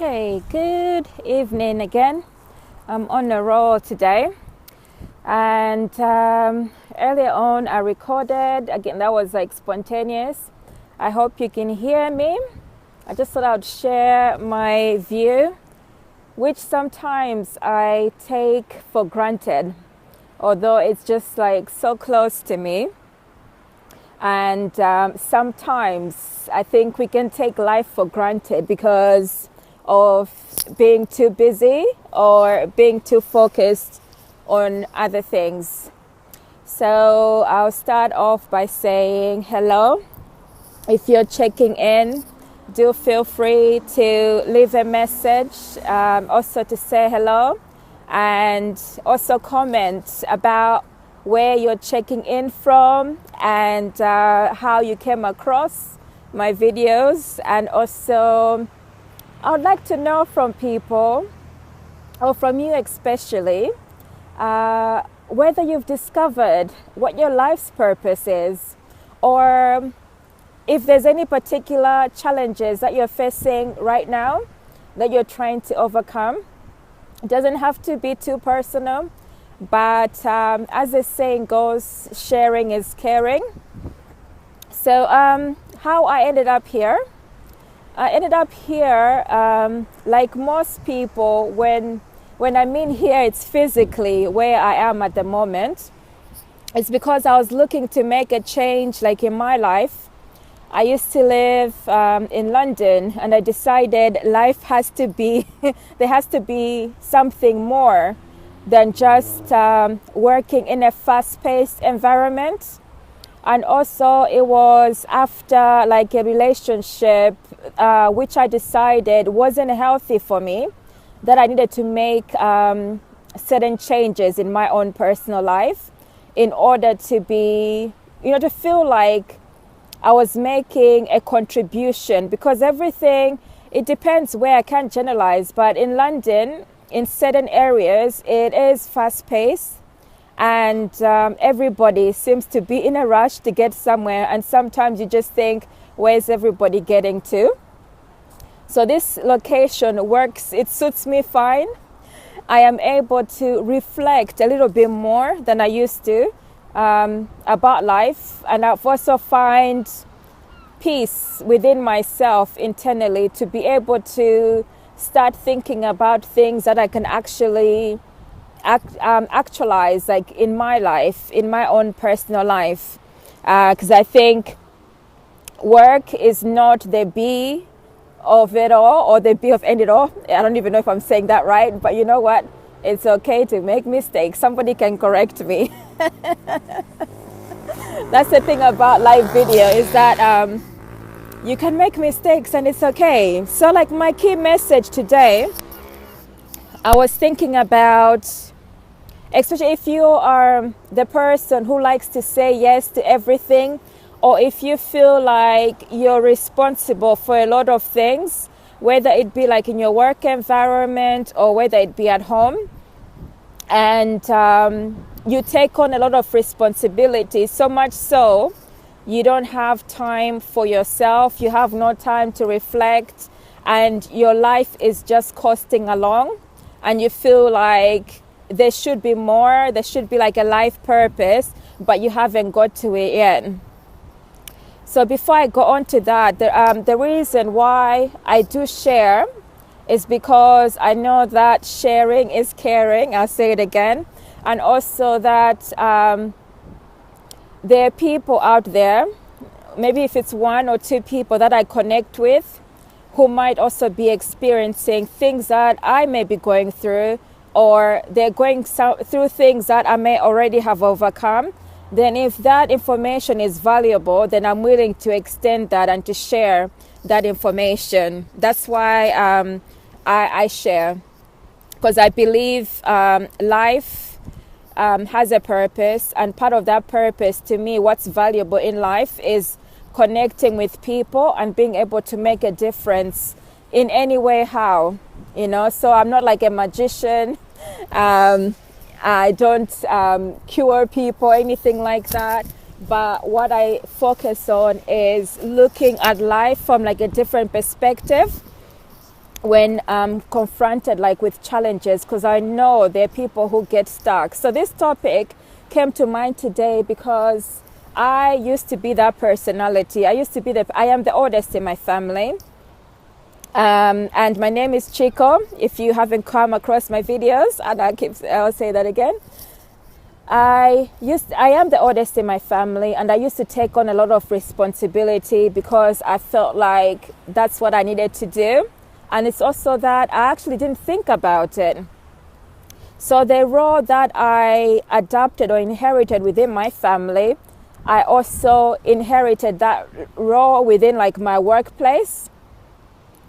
Okay, good evening again. I'm on a roll today, and earlier on I recorded again. That was like spontaneous. I hope you can hear me. I just thought I'd share my view, which sometimes I take for granted, although it's just like so close to me. And sometimes I think we can take life for granted because of being too busy or being too focused on other things. So I'll start off by saying hello. If you're checking in, do feel free to leave a message, also to say hello, and also comment about where you're checking in from and how you came across my videos. And also I would like to know from people, or from you especially, whether you've discovered what your life's purpose is, or if there's any particular challenges that you're facing right now that you're trying to overcome. It doesn't have to be too personal, but as the saying goes, sharing is caring. So how I ended up here. I ended up here, like most people, when I mean here, it's physically where I am at the moment. It's because I was looking to make a change, like in my life. I used to live in London, and I decided life has to be, there has to be something more than just working in a fast-paced environment. And also it was after like a relationship which I decided wasn't healthy for me, that I needed to make certain changes in my own personal life in order to be, to feel like I was making a contribution. Because everything, it depends where, I can't generalize, but in London, in certain areas, it is fast-paced, and everybody seems to be in a rush to get somewhere, and sometimes you just think, where's everybody getting to? So this location works, it suits me fine. I am able to reflect a little bit more than I used to about life, and I've also find peace within myself internally to be able to start thinking about things that I can actually actualize, like in my life, in my own personal life, because I think work is not the be of it all, or the be of end it all. I don't even know if I'm saying that right, but you know what, it's okay to make mistakes. Somebody can correct me. That's the thing about live video, is that you can make mistakes and it's okay. So like my key message today, I was thinking about, especially if you are the person who likes to say yes to everything, or if you feel like you're responsible for a lot of things, whether it be like in your work environment or whether it be at home, and you take on a lot of responsibility, so much so you don't have time for yourself, you have no time to reflect, and your life is just coasting along, and you feel like there should be more, there should be like a life purpose, but you haven't got to it yet. So before I go on to that, the reason why I do share is because I know that sharing is caring. I'll say it again. And also that there are people out there, maybe if it's one or two people that I connect with, who might also be experiencing things that I may be going through, or they're going through things that I may already have overcome. Then if that information is valuable, then I'm willing to extend that and to share that information. That's why I share, because I believe life has a purpose, and part of that purpose, to me, what's valuable in life is connecting with people and being able to make a difference in any way, how, so I'm not like a magician. I don't cure people, anything like that. But what I focus on is looking at life from like a different perspective when confronted like with challenges, because I know there are people who get stuck. So this topic came to mind today because I used to be that personality. I am the oldest in my family. And my name is Chico. If you haven't come across my videos, and I'll say that again. I am the oldest in my family, and I used to take on a lot of responsibility because I felt like that's what I needed to do. And it's also that I actually didn't think about it. So the role that I adopted or inherited within my family, I also inherited that role within like my workplace.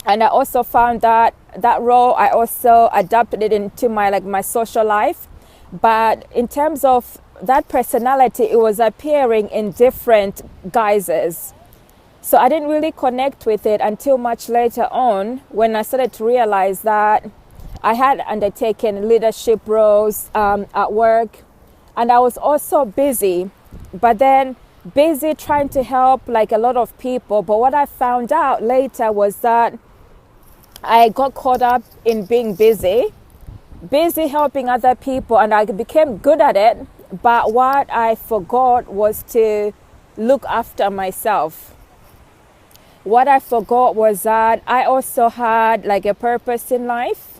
And I also found that role, I also adapted it into my social life. But in terms of that personality, it was appearing in different guises. So I didn't really connect with it until much later on, when I started to realize that I had undertaken leadership roles at work. And I was also busy, but then busy trying to help like a lot of people. But what I found out later was that I got caught up in being busy helping other people, and I became good at it. But what I forgot was to look after myself. What I forgot was that I also had like a purpose in life.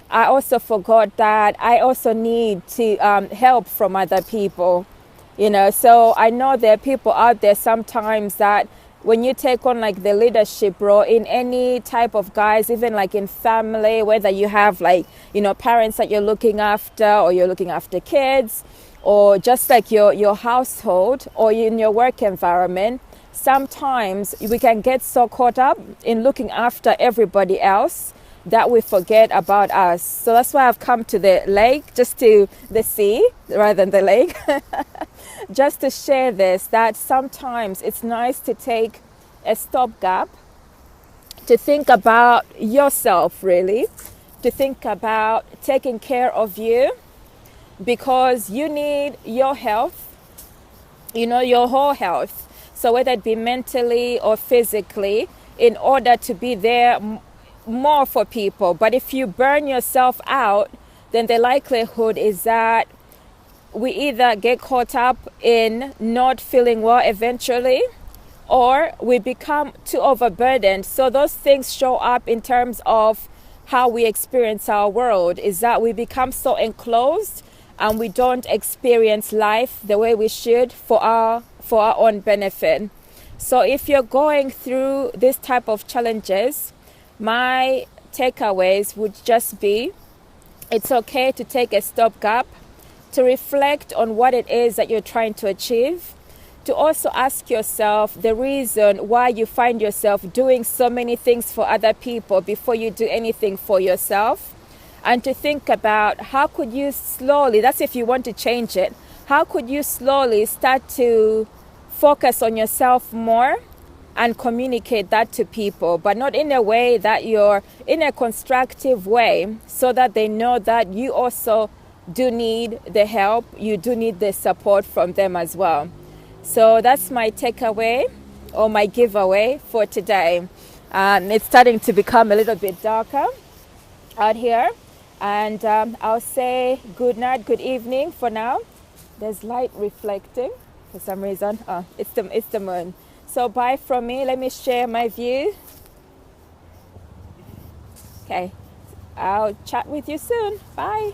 I also forgot that I also need to help from other people, So I know there are people out there sometimes that when you take on like the leadership role in any type of guise, even like in family, whether you have like, parents that you're looking after, or you're looking after kids, or just like your household or in your work environment, sometimes we can get so caught up in looking after everybody else that we forget about us. So that's why I've come to the lake, just to the sea rather than the lake, just to share this, that sometimes it's nice to take a stopgap, to think about yourself really, to think about taking care of you, because you need your health, your whole health. So whether it be mentally or physically, in order to be there more for people. But if you burn yourself out, then the likelihood is that we either get caught up in not feeling well eventually, or we become too overburdened. So those things show up in terms of how we experience our world, is that we become so enclosed and we don't experience life the way we should for our own benefit. So if you're going through this type of challenges, my takeaways would just be, it's okay to take a stopgap, to reflect on what it is that you're trying to achieve, to also ask yourself the reason why you find yourself doing so many things for other people before you do anything for yourself, and to think about how could you slowly, that's if you want to change it, how could you slowly start to focus on yourself more and communicate that to people, but not in a way that you're in a constructive way, so that they know that you also do need the help, you do need the support from them as well. So that's my takeaway or my giveaway for today. It's starting to become a little bit darker out here, and I'll say good night, good evening for now. There's light reflecting for some reason. Oh, it's the moon. So bye from me. Let me share my view. Okay, I'll chat with you soon. Bye.